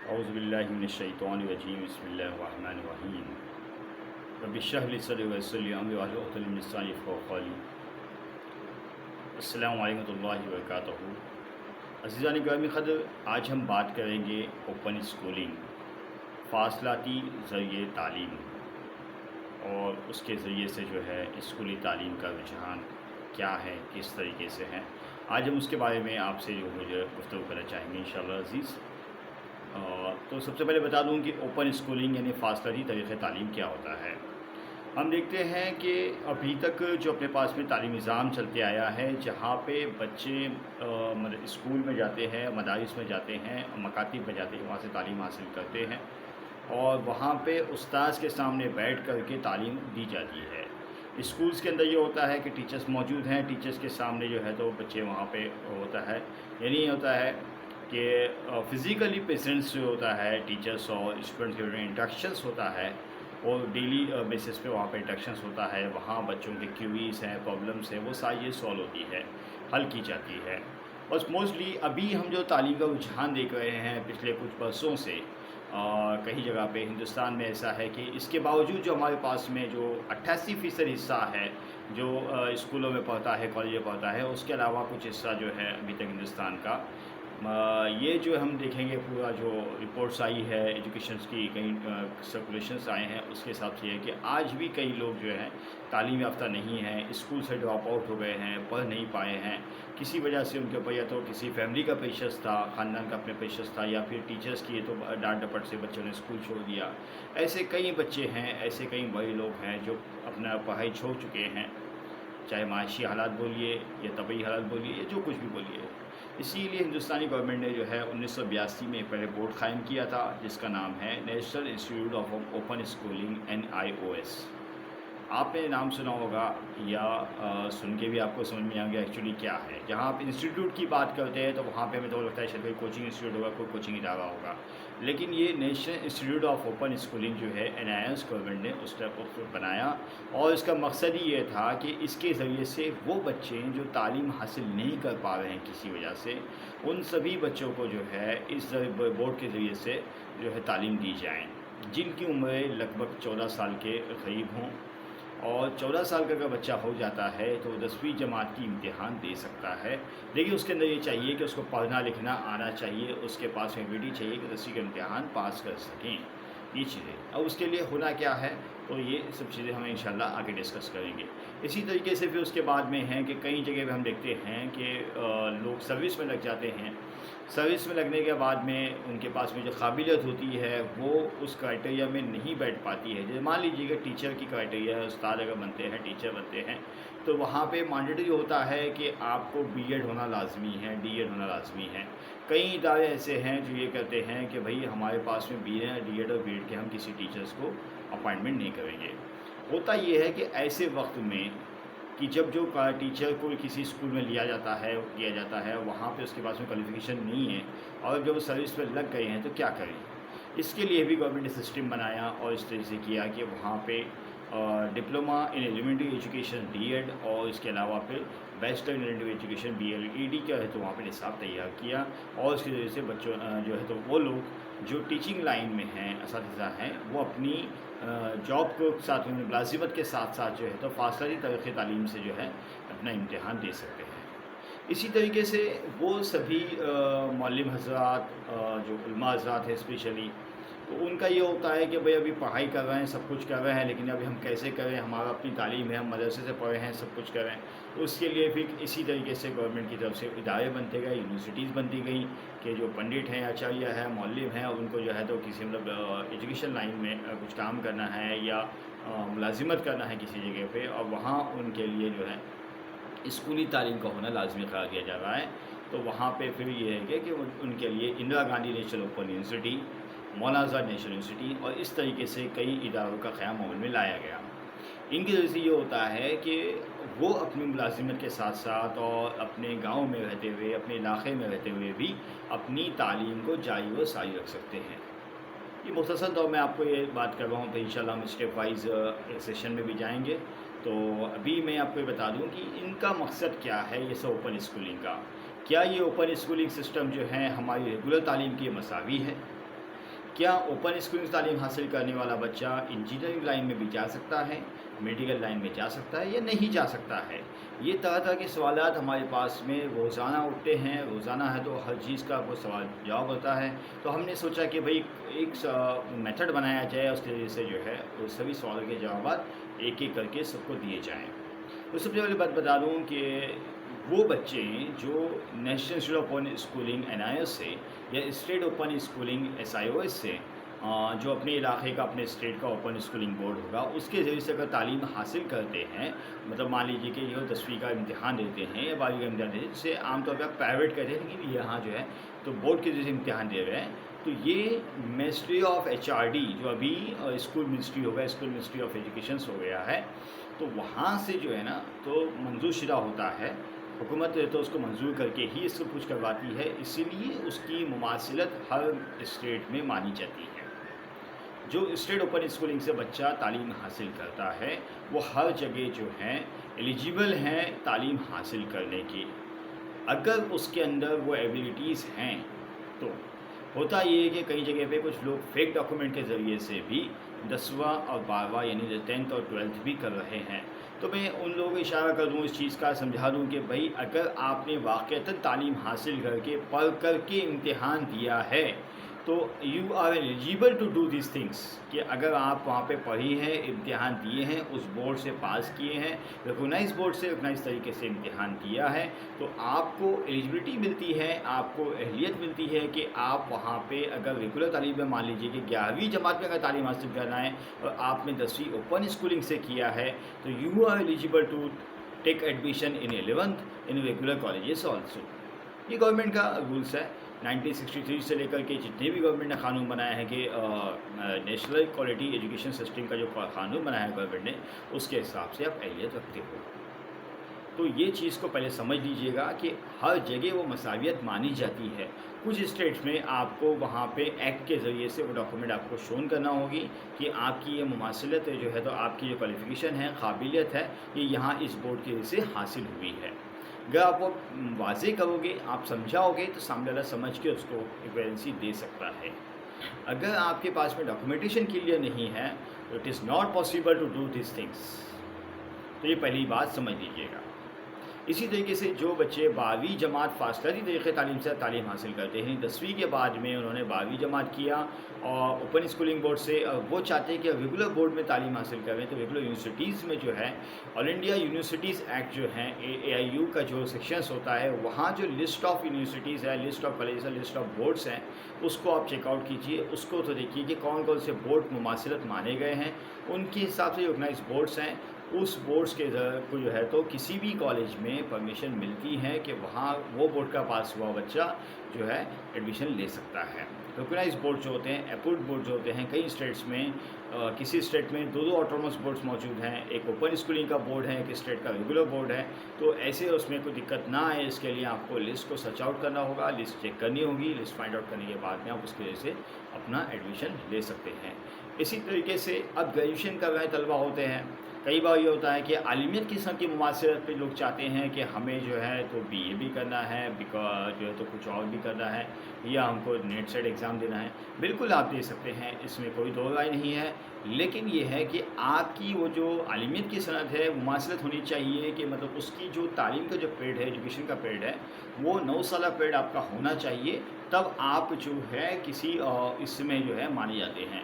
اعوذ باللہ من الشیطان الرجیم بسم اللہ الرحمن الرحیم رب اشرح لی صدری ویسر لی امری واحلل عقدۃ من لسانی یفقہوا قولی۔ السلام علیکم ورحمۃ اللہ وبرکاتہ۔ عزیزان گرامی قدر، آج ہم بات کریں گے اوپن اسکولنگ، فاصلاتی ذریعے تعلیم اور اس کے ذریعے سے جو ہے اسکولی تعلیم کا رجحان کیا ہے، کس طریقے سے ہے۔ آج ہم اس کے بارے میں آپ سے جو مجھے گفتگو کرنا چاہیں گے انشاءاللہ عزیز۔ تو سب سے پہلے بتا دوں کہ اوپن اسکولنگ یعنی فاصلاتی طریقۂ تعلیم کیا ہوتا ہے۔ ہم دیکھتے ہیں کہ ابھی تک جو اپنے پاس میں تعلیمی نظام چلتے آیا ہے، جہاں پہ بچے اسکول میں جاتے ہیں، مدارس میں جاتے ہیں، مکاتب میں جاتے ہیں، وہاں سے تعلیم حاصل کرتے ہیں اور وہاں پہ استاذ کے سامنے بیٹھ کر کے تعلیم دی جاتی ہے۔ اسکولز کے اندر یہ ہوتا ہے کہ ٹیچرز موجود ہیں، ٹیچرز کے سامنے جو ہے تو بچے وہاں پہ ہوتا ہے، یعنی یہ ہوتا ہے کہ فزیکلی پیسنٹس جو ہوتا ہے ٹیچرس اور اسٹوڈنٹس کے انٹریکشنس ہوتا ہے، اور ڈیلی بیسس پہ وہاں پہ انٹریکشنس ہوتا ہے، وہاں بچوں کے کیوریز ہیں، پرابلمس ہیں، وہ ساری یہ سالو ہوتی ہے، حل کی جاتی ہے۔ بس موسٹلی ابھی ہم جو تعلیم کا رجحان دیکھ رہے ہیں پچھلے کچھ برسوں سے، کئی جگہ پہ ہندوستان میں ایسا ہے کہ اس کے باوجود جو ہمارے پاس میں جو 88% حصہ ہے جو اسکولوں میں پڑھتا ہے، کالج میں پڑھتا ہے، اس کے علاوہ کچھ حصہ جو ہے ابھی تک ہندوستان کا یہ جو ہم دیکھیں گے پورا جو رپورٹس آئی ہے ایجوکیشنس کی، کئی سرکولیشنس آئے ہیں، اس کے حساب سے یہ ہے کہ آج بھی کئی لوگ جو ہیں تعلیم یافتہ نہیں ہیں، اسکول سے ڈراپ آؤٹ ہو گئے ہیں، پڑھ نہیں پائے ہیں، کسی وجہ سے ان کے اوپر یا تو کسی فیملی کا پریشرس تھا، خاندان کا اپنے پریشرس تھا، یا پھر ٹیچرس کی تو ڈانٹ ڈپٹ سے بچوں نے اسکول چھوڑ دیا۔ ایسے کئی بچے ہیں، ایسے کئی بڑے لوگ ہیں جو اپنا پڑھائی چھوڑ چکے ہیں، چاہے معاشی حالات بولیے یا طبعی حالات بولیے یا جو کچھ بھی بولیے۔ اسی لیے ہندوستانی گورنمنٹ نے جو ہے 1982 میں پہلے بورڈ قائم کیا تھا جس کا نام ہے national institute of open schooling NIOS۔ آپ نے نام سنا ہوگا یا سن کے بھی آپ کو سمجھ میں آ گیا ایکچولی کیا ہے۔ جہاں آپ انسٹیٹیوٹ کی بات کرتے ہیں تو وہاں پہ ہمیں تو لگتا ہے شاید کوئی کوچنگ انسٹیٹیوٹ ہوگا، کوئی کوچنگ ادارہ ہوگا، لیکن یہ national institute of open schooling جو ہے NIOS گورنمنٹ نے اس ٹائپ کو بنایا، اور اس کا مقصد ہی یہ تھا کہ اس کے ذریعے سے وہ بچے جو تعلیم حاصل نہیں کر پا رہے ہیں کسی وجہ سے، ان سبھی بچوں کو جو ہے اس بورڈ کے ذریعے سے جو ہے تعلیم دی جائیں، جن کی عمریں لگ بھگ 14 سال کے قریب ہوں۔ اور 14 سال کا اگر بچہ ہو جاتا ہے تو 10ویں جماعت کی امتحان دے سکتا ہے، لیکن اس کے اندر یہ چاہیے کہ اس کو پڑھنا لکھنا آنا چاہیے، اس کے پاس ایبلٹی چاہیے کہ 10ویں کا امتحان پاس کر سکیں، یہ چیزیں۔ اب اس کے لیے ہونا کیا ہے تو یہ سب چیزیں ہم انشاءاللہ آگے ڈسکس کریں گے۔ اسی طریقے سے پھر اس کے بعد میں ہیں کہ کئی جگہ پہ ہم دیکھتے ہیں کہ لوگ سروس میں لگ جاتے ہیں، سروس میں لگنے کے بعد میں ان کے پاس میں جو قابلیت ہوتی ہے وہ اس کرائٹیریا میں نہیں بیٹھ پاتی ہے۔ جیسے مان لیجیے کہ ٹیچر کی کرائٹیریا ہے، استاد اگر بنتے ہیں، ٹیچر بنتے ہیں، تو وہاں پہ مانڈیٹری ہوتا ہے کہ آپ کو BEd ہونا لازمی ہے، DEd ہونا لازمی ہے۔ کئی ادارے ایسے ہیں جو یہ کہتے ہیں کہ بھائی ہمارے پاس میں DEd اور BEd کے ہم کسی ٹیچرس کو اپائنٹمنٹ نہیں کریں گے۔ ہوتا یہ ہے کہ ایسے وقت میں کہ جب جو ٹیچر کو کسی اسکول میں لیا جاتا ہے وہاں پہ اس کے پاس میں کوالیفیکیشن نہیں ہے، اور جب وہ سروس پہ لگ گئے ہیں تو کیا کریں۔ اس کے لیے بھی گورنمنٹ نے سسٹم بنایا اور اس طرح سے کیا کہ وہاں پہ ڈپلومہ ان ایلیمنٹری ایجوکیشن DEd اور اس کے علاوہ پھر بیچلر ان ایلیمنٹری ایجوکیشن BLED کا ہے تو وہاں پہ نصاب تیار کیا، اور اس کی وجہ سے بچوں جو ہے تو وہ لوگ جو ٹیچنگ لائن میں ہیں، اساتذہ ہیں، وہ اپنی جاب کو ساتھ میں ملازمت کے ساتھ ساتھ جو ہے تو فاصلاتی طریقۂ تعلیم سے جو ہے اپنا امتحان دے سکتے ہیں۔ اسی طریقے سے وہ سبھی معلم حضرات جو علماء حضرات ہیں اسپیشلی، تو ان کا یہ ہوتا ہے کہ بھئی ابھی پڑھائی کر رہے ہیں، سب کچھ کر رہے ہیں، لیکن ابھی ہم کیسے کریں، ہمارا اپنی تعلیم ہے، ہم مدرسے سے پڑھے ہیں، سب کچھ کریں۔ تو اس کے لیے پھر اسی طریقے سے گورنمنٹ کی طرف سے ادارے بنتے گئے، یونیورسٹیز بنتی گئیں کہ جو پنڈت ہیں، آچاریہ ہیں، معلم ہیں، ان کو جو ہے تو کسی ایجوکیشن لائن میں کچھ کام کرنا ہے یا ملازمت کرنا ہے کسی جگہ پہ، اور وہاں ان کے لیے جو ہے اسکولی تعلیم کا ہونا لازمی قرار دیا جا رہا ہے۔ تو وہاں پہ پھر یہ ہے کہ ان کے لیے Indira Gandhi national open university, Maulana Azad national university اور اس طریقے سے کئی اداروں کا قیام عمل میں لایا گیا۔ ان کی وجہ سے یہ ہوتا ہے کہ وہ اپنی ملازمت کے ساتھ ساتھ اور اپنے گاؤں میں رہتے ہوئے، اپنے علاقے میں رہتے ہوئے بھی اپنی تعلیم کو جاری و ساری رکھ سکتے ہیں۔ یہ مختصر طور میں آپ کو یہ بات کر رہا ہوں، پھر انشاءاللہ ہم اسٹیپ وائز ایک سیشن میں بھی جائیں گے۔ تو ابھی میں آپ کو یہ بتا دوں کہ ان کا مقصد کیا ہے، یہ سب اوپن اسکولنگ کا۔ کیا یہ اوپن اسکولنگ سسٹم جو ہے ہماری ریگولر تعلیم کی مساوی ہے؟ کیا اوپن اسکولنگ تعلیم حاصل کرنے والا بچہ انجینئرنگ لائن میں بھی جا سکتا ہے، میڈیکل لائن میں جا سکتا ہے یا نہیں جا سکتا ہے؟ یہ طرح طرح کے سوالات ہمارے پاس میں روزانہ اٹھتے ہیں، روزانہ ہے تو ہر چیز کا کوئی سوال جواب ہوتا ہے۔ تو ہم نے سوچا کہ بھئی ایک میتھڈ بنایا جائے، اس کے ذریعے سے جو ہے وہ سبھی سوالوں کے جوابات ایک ایک کر کے سب کو دیے جائیں۔ تو سب سے پہلے بات بتا دوں کہ وہ بچے جو national institute of open schooling NIS سے یا اسٹیٹ اوپن اسکولنگ SIOS سے جو اپنے علاقے کا اپنے اسٹیٹ کا اوپن اسکولنگ بورڈ ہوگا اس کے ذریعے سے اگر تعلیم حاصل کرتے ہیں، مطلب مان لیجیے کہ یہ 10ویں کا امتحان دیتے ہیں یا 12ویں کا امتحان دیتے ہیں، جسے عام طور پہ پرائیویٹ کہتے ہیں لیکن یہاں جو ہے تو بورڈ کے ذریعے سے امتحان دے رہے ہیں، تو یہ منسٹری آف HRD جو ابھی اسکول منسٹری ہو گیا، اسکول منسٹری آف ایجوکیشنس ہو گیا ہے، تو وہاں سے جو ہے نا تو منظور شدہ ہوتا ہے، حکومت تو اس کو منظور کر کے ہی اس کو کچھ کرواتی ہے، اسی لیے اس کی مماثلت ہر اسٹیٹ میں مانی جاتی ہے۔ جو اسٹیٹ اوپن اسکولنگ سے بچہ تعلیم حاصل کرتا ہے وہ ہر جگہ جو ہیں ایلیجیبل ہیں تعلیم حاصل کرنے کی، اگر اس کے اندر وہ ایبیلٹیز ہیں تو۔ ہوتا یہ ہے کہ کئی جگہ پہ کچھ لوگ فیک ڈاکومنٹ کے ذریعے سے بھی 10واں اور 12واں یعنی 10th اور 12th بھی کر رہے ہیں، تو میں ان لوگوں کو اشارہ کر دوں، اس چیز کا سمجھا دوں کہ بھائی اگر آپ نے واقعتاً تعلیم حاصل کر کے پڑھ کر کے امتحان دیا ہے تو you are eligible to do these things, کہ اگر آپ وہاں پہ پڑھی ہیں، امتحان دیے ہیں، اس بورڈ سے پاس کیے ہیں، ریکگنائز بورڈ سے ریکگنائز طریقے سے امتحان دیا ہے، تو آپ کو ایلیجبلٹی ملتی ہے، آپ کو اہلیت ملتی ہے کہ آپ وہاں پہ اگر ریگولر تعلیم میں مان لیجیے کہ 11ویں جماعت میں اگر تعلیم حاصل کرنا ہے اور آپ نے 10ویں اوپن اسکولنگ سے کیا ہے تو you are eligible to take admission in 11th in regular colleges also. یہ گورنمنٹ کا رولس ہے، 1963 سے لے کر کے جتنے بھی گورنمنٹ نے قانون بنایا ہے کہ نیشنل کوالٹی ایجوکیشن سسٹم کا جو قانون بنایا ہے گورنمنٹ نے، اس کے حساب سے آپ اہلیت رکھتے ہو۔ تو یہ چیز کو پہلے سمجھ لیجئے گا کہ ہر جگہ وہ مساویت مانی جاتی ہے۔ کچھ اسٹیٹس میں آپ کو وہاں پہ ایکٹ کے ذریعے سے وہ ڈاکومنٹ آپ کو شون کرنا ہوگی کہ آپ کی یہ مماثلت جو ہے تو آپ کی جو کوالیفیکیشن ہے، قابلیت ہے، یہ یہاں اس بورڈ کے ذریعے سے حاصل ہوئی ہے۔ اگر آپ وہ واضح کرو گے، آپ سمجھاؤ گے تو سامنے والا سمجھ کے اس کو ایکویلنسی دے سکتا ہے۔ اگر آپ کے پاس میں ڈاکومنٹیشن کلیئر نہیں ہے تو it is not possible to do these things, تو یہ پہلی بات سمجھ لیجیے گا۔ اسی طریقے سے جو بچے 12ویں جماعت فاصلاتی طریقے تعلیم سے تعلیم حاصل کرتے ہیں، 10ویں کے بعد میں انہوں نے 12ویں جماعت کیا اور اوپن اسکولنگ بورڈ سے وہ چاہتے ہیں کہ ریگولر بورڈ میں تعلیم حاصل کریں، تو ریگولر یونیورسٹیز میں جو ہے آل انڈیا یونیورسٹیز ایکٹ جو ہیں AIU کا جو سیکشنز ہوتا ہے، وہاں جو لسٹ آف یونیورسٹیز ہے، لسٹ آف کالجز ہے، لسٹ آف بورڈز ہیں، اس کو آپ چیک آؤٹ کیجئے، اس کو تو دیکھیے کہ کون کون سے بورڈ مماثلت مانے گئے ہیں، ان کے حساب سے ریکگنائز بورڈز ہیں، اس بورڈز کے کو جو ہے تو کسی بھی کالج میں پرمیشن ملتی ہے کہ وہاں وہ بورڈ کا پاس ہوا بچہ جو ہے ایڈمیشن لے سکتا ہے۔ ریکگنائز بورڈ جو ہوتے ہیں، اپروڈ بورڈ جو ہوتے ہیں، کئی اسٹیٹس میں کسی اسٹیٹ میں 2 آٹونومس بورڈز موجود ہیں، ایک اوپن اسکولنگ کا بورڈ ہے، ایک اسٹیٹ کا ریگولر بورڈ ہے، تو ایسے اس میں کوئی دقت نہ آئے اس کے لیے آپ کو لسٹ کو سرچ آؤٹ کرنا ہوگا، لسٹ چیک کرنی ہوگی، لسٹ فائنڈ آؤٹ کرنے کے بعد میں آپ اس کی وجہ سے اپنا ایڈمیشن لے سکتے ہیں۔ اسی طریقے سے اب گریجویشن کر رہے طلبہ ہوتے ہیں، کئی بار یہ ہوتا ہے کہ عالمیت کی سطح کی مماثلت پہ لوگ چاہتے ہیں کہ ہمیں جو ہے تو BA بھی کرنا ہے، جو ہے تو کچھ اور بھی کرنا ہے، یا ہم کو نیٹ سیٹ ایگزام دینا ہے۔ بالکل آپ دے سکتے ہیں، اس میں کوئی دو رائے نہیں ہے، لیکن یہ ہے کہ آپ کی وہ جو عالمیت کی صنعت ہے مماثلت ہونی چاہیے، کہ مطلب اس کی جو تعلیم کا جو پیریڈ ہے، ایجوکیشن کا پیریڈ ہے، وہ 9 سالہ پیریڈ آپ کا ہونا چاہیے، تب آپ جو ہے کسی اس میں جو ہے مانے جاتے ہیں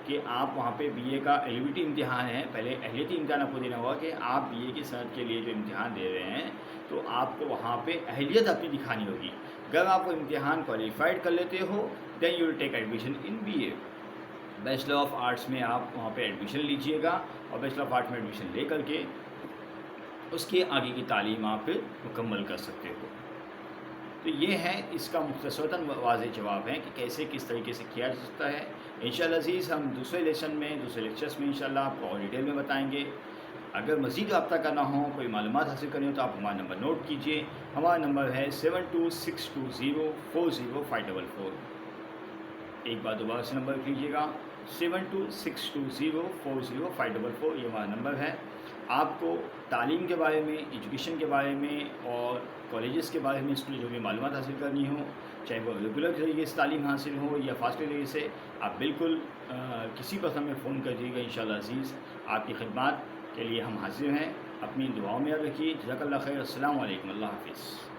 کہ آپ وہاں پہ BA کا ایلیجبلٹی امتحان ہے، پہلے اہلیتی امتحان آپ کو دینا ہوگا کہ آپ BA کی صنعت کے لیے جو امتحان دے رہے ہیں تو آپ کو وہاں پہ اہلیت اپنی دکھانی ہوگی۔ اگر آپ وہ امتحان کوالیفائڈ کر لیتے ہو then you will take admission in BA۔ Bachelor of arts میں آپ وہاں پہ ایڈمیشن لیجئے گا اور بیچلر آف آرٹس میں ایڈمیشن لے کر کے اس کے آگے کی تعلیم آپ مکمل کر سکتے ہو۔ تو یہ ہے اس کا مختصراً واضح جواب ہے کہ کیسے کس طریقے سے کیا جا سکتا ہے۔ انشاءاللہ عزیز ہم دوسرے لیکچرز میں انشاءاللہ آپ کو اور ڈیٹیل میں بتائیں گے۔ اگر مزید رابطہ کرنا ہو، کوئی معلومات حاصل کرنی ہو تو آپ ہمارا نمبر نوٹ کیجئے، ہمارا نمبر ہے 7262040544۔ ایک بار دوبارہ سے نمبر لکھ لیجیے گا، 7262040544، یہ ہمارا نمبر ہے۔ آپ کو تعلیم کے بارے میں، ایجوکیشن کے بارے میں اور کالجز کے بارے میں اسکول جو بھی معلومات حاصل کرنی ہو، چاہے وہ ریگولر طریقے سے تعلیم حاصل ہو یا فاسٹ طریقے سے، آپ بالکل کسی وقت ہمیں فون کر دیجیے گا انشاءاللہ عزیز، آپ کی خدمات کے لیے ہم حاضر ہیں۔ اپنی دعاؤں میں یاد رکھیے۔ جزاک اللہ خیر۔ السلام علیکم۔ اللہ حافظ۔